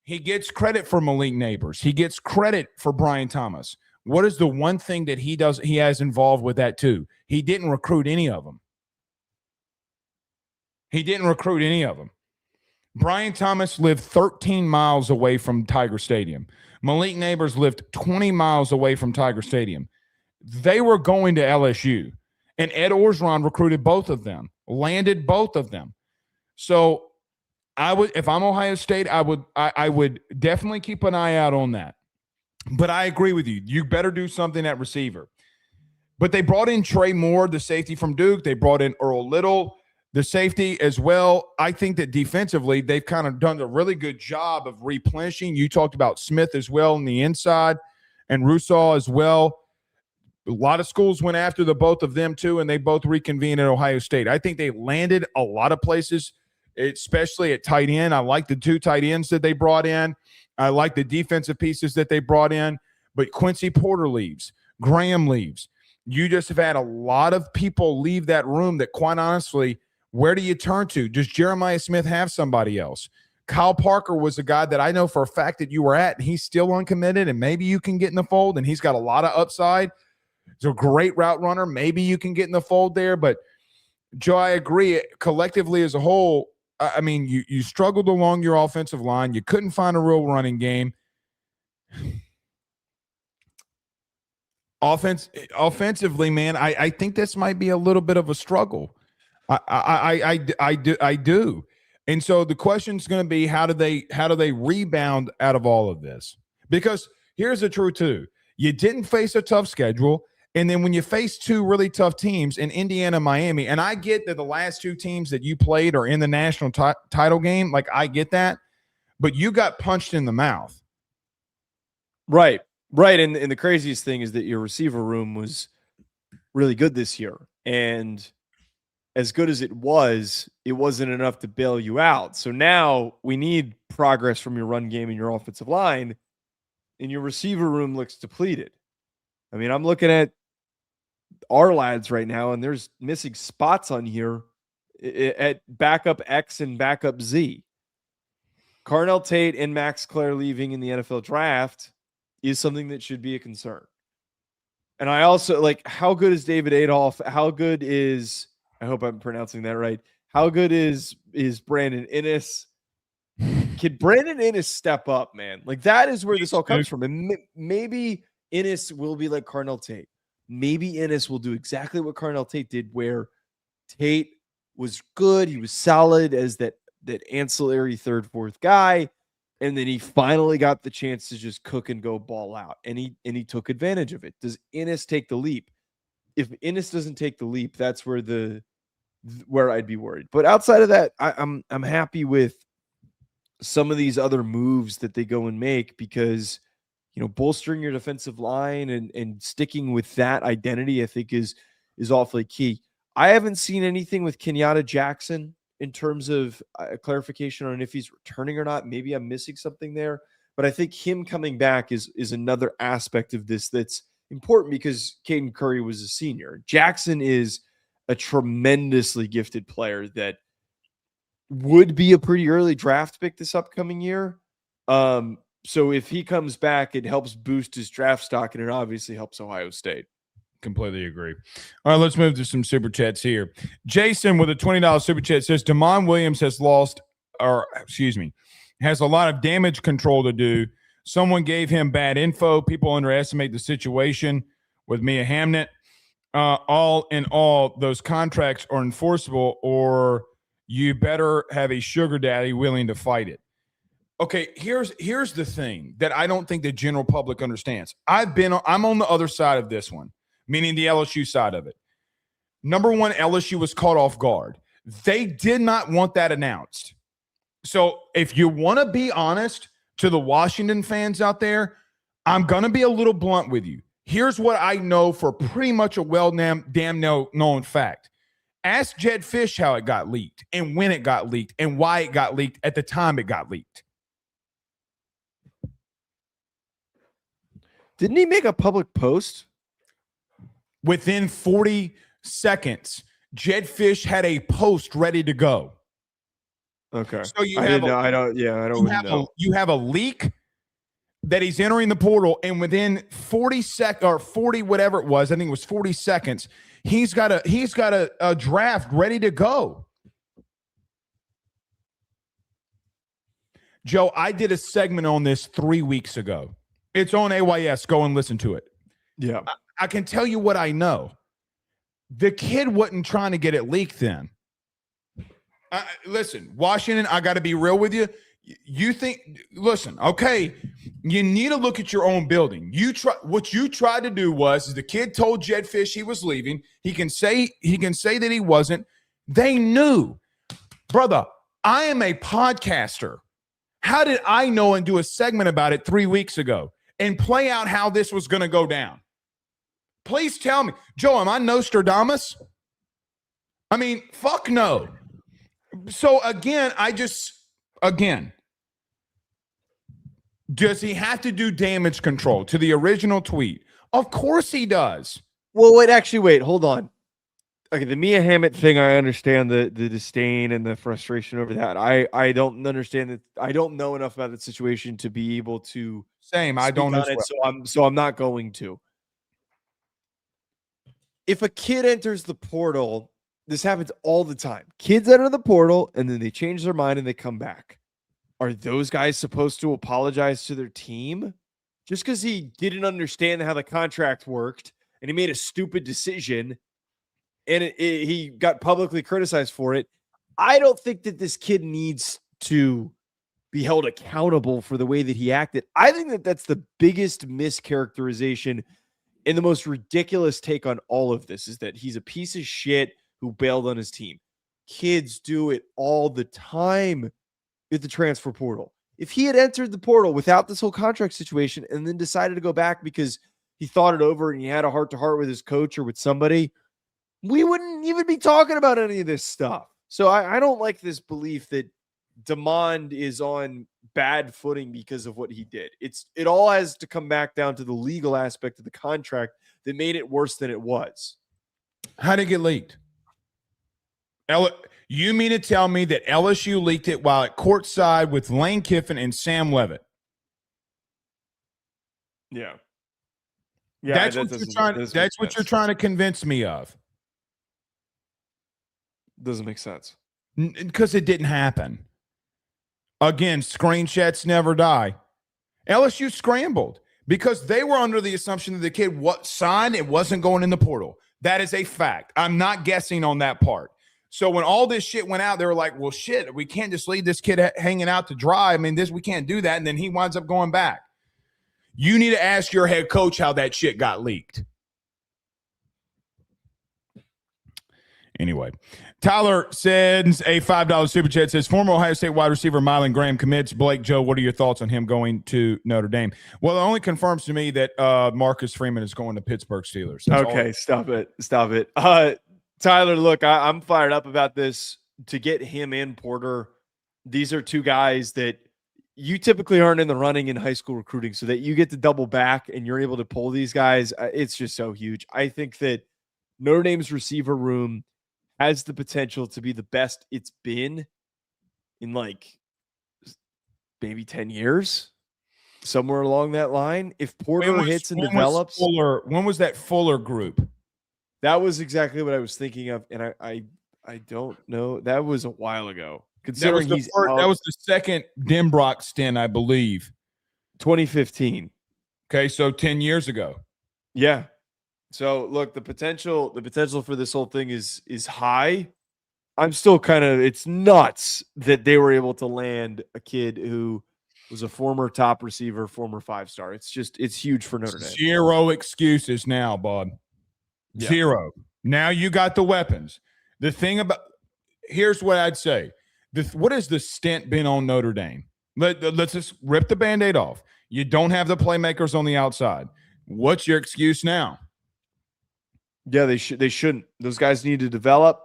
He gets credit for Malik Neighbors. He gets credit for Brian Thomas. What is the one thing that he has involved with that too? He didn't recruit any of them. Brian Thomas lived 13 miles away from Tiger Stadium. Malik Neighbors lived 20 miles away from Tiger Stadium. They were going to LSU, and Ed Orgeron recruited both of them, landed both of them. So if I'm Ohio State, I would definitely keep an eye out on that. But I agree with you. You better do something at receiver. But they brought in Trey Moore, the safety from Duke. They brought in Earl Little, the safety as well. I think that defensively, they've kind of done a really good job of replenishing. You talked about Smith as well on the inside and Russaw as well. A lot of schools went after the both of them too, and they both reconvened at Ohio State. I think they landed a lot of places, especially at tight end. I like the two tight ends that they brought in. I like the defensive pieces that they brought in. But Quincy Porter leaves. Graham leaves. You just have had a lot of people leave that room that, quite honestly, where do you turn to? Does Jeremiah Smith have somebody else? Kyle Parker was a guy that I know for a fact that you were at, and he's still uncommitted, and maybe you can get in the fold, and he's got a lot of upside. He's a great route runner. Maybe you can get in the fold there. But, Joe, I agree. Collectively as a whole, I mean, you struggled along your offensive line. You couldn't find a real running game. Offensively, man, I think this might be a little bit of a struggle. I do. And so the question's going to be, how do they rebound out of all of this? Because here's the truth too. You didn't face a tough schedule. And then when you face two really tough teams in Indiana and Miami, and I get that the last two teams that you played are in the national title game, like I get that, but you got punched in the mouth. Right. And the craziest thing is that your receiver room was really good this year. And as good as it wasn't enough to bail you out. So now we need progress from your run game and your offensive line, and your receiver room looks depleted. I mean, I'm looking at our lads right now, and there's missing spots on here at backup X and backup Z. Carnell Tate and Max Clare leaving in the NFL draft is something that should be a concern. And I also how good is David Adolph? How good is, I hope I'm pronouncing that right, how good is Brandon Inniss? Can Brandon Inniss step up, man? That is where this all comes from. And maybe Inniss will be like Carnell Tate. Maybe Inniss will do exactly what Carnell Tate did, where Tate was good. He was solid as that ancillary third, fourth guy. And then he finally got the chance to just cook and go ball out. And he took advantage of it. Does Inniss take the leap? If Inniss doesn't take the leap, that's where I'd be worried. But outside of that, I'm happy with some of these other moves that they go and make, because bolstering your defensive line and sticking with that identity, I think is awfully key. I haven't seen anything with Kenyatta Jackson in terms of clarification on if he's returning or not. Maybe I'm missing something there, but I think him coming back is another aspect of this that's important, because Caden Curry was a senior. Jackson is a tremendously gifted player that would be a pretty early draft pick this upcoming year. So if he comes back, it helps boost his draft stock, and it obviously helps Ohio State. Completely agree. All right, let's move to some super chats here. Jason with a $20 super chat says Damon Williams has a lot of damage control to do. Someone gave him bad info. People underestimate the situation with Mia Hamnet. All in all, those contracts are enforceable, or you better have a sugar daddy willing to fight it. Okay, here's the thing that I don't think the general public understands. I'm on the other side of this one, meaning the LSU side of it. Number one, LSU was caught off guard. They did not want that announced. So if you want to be honest to the Washington fans out there, I'm going to be a little blunt with you. Here's what I know for pretty much a damn known fact. Ask Jed Fish how it got leaked and when it got leaked and why it got leaked at the time it got leaked. Didn't he make a public post? Within 40 seconds, Jed Fish had a post ready to go. Okay. So you I didn't know. I don't know. You have a leak that he's entering the portal, and within 40 seconds or 40 whatever it was, I think it was 40 seconds, he's got a draft ready to go. Joe, I did a segment on this 3 weeks ago. It's on AYS. Go and listen to it. Yeah. I can tell you what I know. The kid wasn't trying to get it leaked then. Listen, Washington, I got to be real with you. You think, listen, okay, you need to look at your own building. What you tried to do was the kid told Jed Fish he was leaving. He can say that he wasn't. They knew. Brother, I am a podcaster. How did I know and do a segment about it 3 weeks ago and play out how this was going to go down? Please tell me. Joe, am I Nostradamus? I mean, fuck no. So again, does he have to do damage control to the original tweet? Of course he does. Well, wait, hold on. Okay, the Mia Hammett thing, I understand the disdain and the frustration over that. I don't understand that. I don't know enough about the situation to be able to I don't know. So I'm not going to. If a kid enters the portal, this happens all the time. Kids enter the portal and then they change their mind and they come back. Are those guys supposed to apologize to their team? Just because he didn't understand how the contract worked and he made a stupid decision and he got publicly criticized for it. I don't think that this kid needs to be held accountable for the way that he acted. I think that that's the biggest mischaracterization and the most ridiculous take on all of this is that he's a piece of shit who bailed on his team. Kids do it all the time at the transfer portal. If he had entered the portal without this whole contract situation and then decided to go back because he thought it over and he had a heart-to-heart with his coach or with somebody, we wouldn't even be talking about any of this stuff. So I don't like this belief that DeMond is on bad footing because of what he did. It all has to come back down to the legal aspect of the contract that made it worse than it was. How did it get leaked? You mean to tell me that LSU leaked it while at courtside with Lane Kiffin and Sam Leavitt? Yeah. That's what you're trying to convince me of. Doesn't make sense. Because it didn't happen. Again, screenshots never die. LSU scrambled because they were under the assumption that the kid signed and wasn't going in the portal. That is a fact. I'm not guessing on that part. So when all this shit went out, they were like, well, shit, we can't just leave this kid hanging out to dry. I mean, we can't do that. And then he winds up going back. You need to ask your head coach how that shit got leaked. Anyway, Tyler sends a $5 super chat. Says former Ohio State wide receiver Mylan Graham commits. Blake, Joe, what are your thoughts on him going to Notre Dame? Well, it only confirms to me that Marcus Freeman is going to Pittsburgh Steelers. That's stop it. Tyler, look, I'm fired up about this. To get him in Porter, these are two guys that you typically aren't in the running in high school recruiting, so that you get to double back and you're able to pull these guys. It's just so huge. I think that Notre Dame's receiver room has the potential to be the best it's been in like maybe 10 years, somewhere along that line. If Porter hits and develops. When was that Fuller group? That was exactly what I was thinking of. And I don't know. That was a while ago. Considering that was the second Denbrock stint, I believe. 2015. Okay, so 10 years ago. Yeah. So look, the potential for this whole thing is high. I'm still it's nuts that they were able to land a kid who was a former top receiver, former 5-star. It's huge for Notre Dame. Zero excuses now, bud. Yeah. Zero. Now you got the weapons. The thing about here's what I'd say. What has the stint been on Notre Dame? Let's just rip the Band-Aid off. You don't have the playmakers on the outside. What's your excuse now? Yeah, they shouldn't. Those guys need to develop,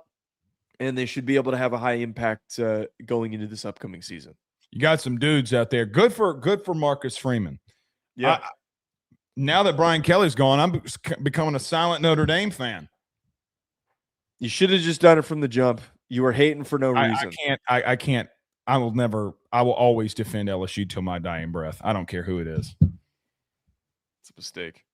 and they should be able to have a high impact going into this upcoming season. You got some dudes out there. Good for Marcus Freeman. Yeah. Now that Brian Kelly's gone, I'm becoming a silent Notre Dame fan. You should have just done it from the jump. You were hating for no reason. I can't. I will always defend LSU till my dying breath. I don't care who it is. It's a mistake.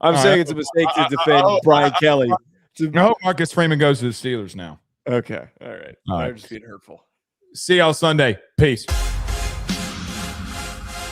I'm saying it's a mistake to defend Brian Kelly. I hope Marcus Freeman goes to the Steelers now. Okay. All right. All right. I'm just being hurtful. See y'all Sunday. Peace.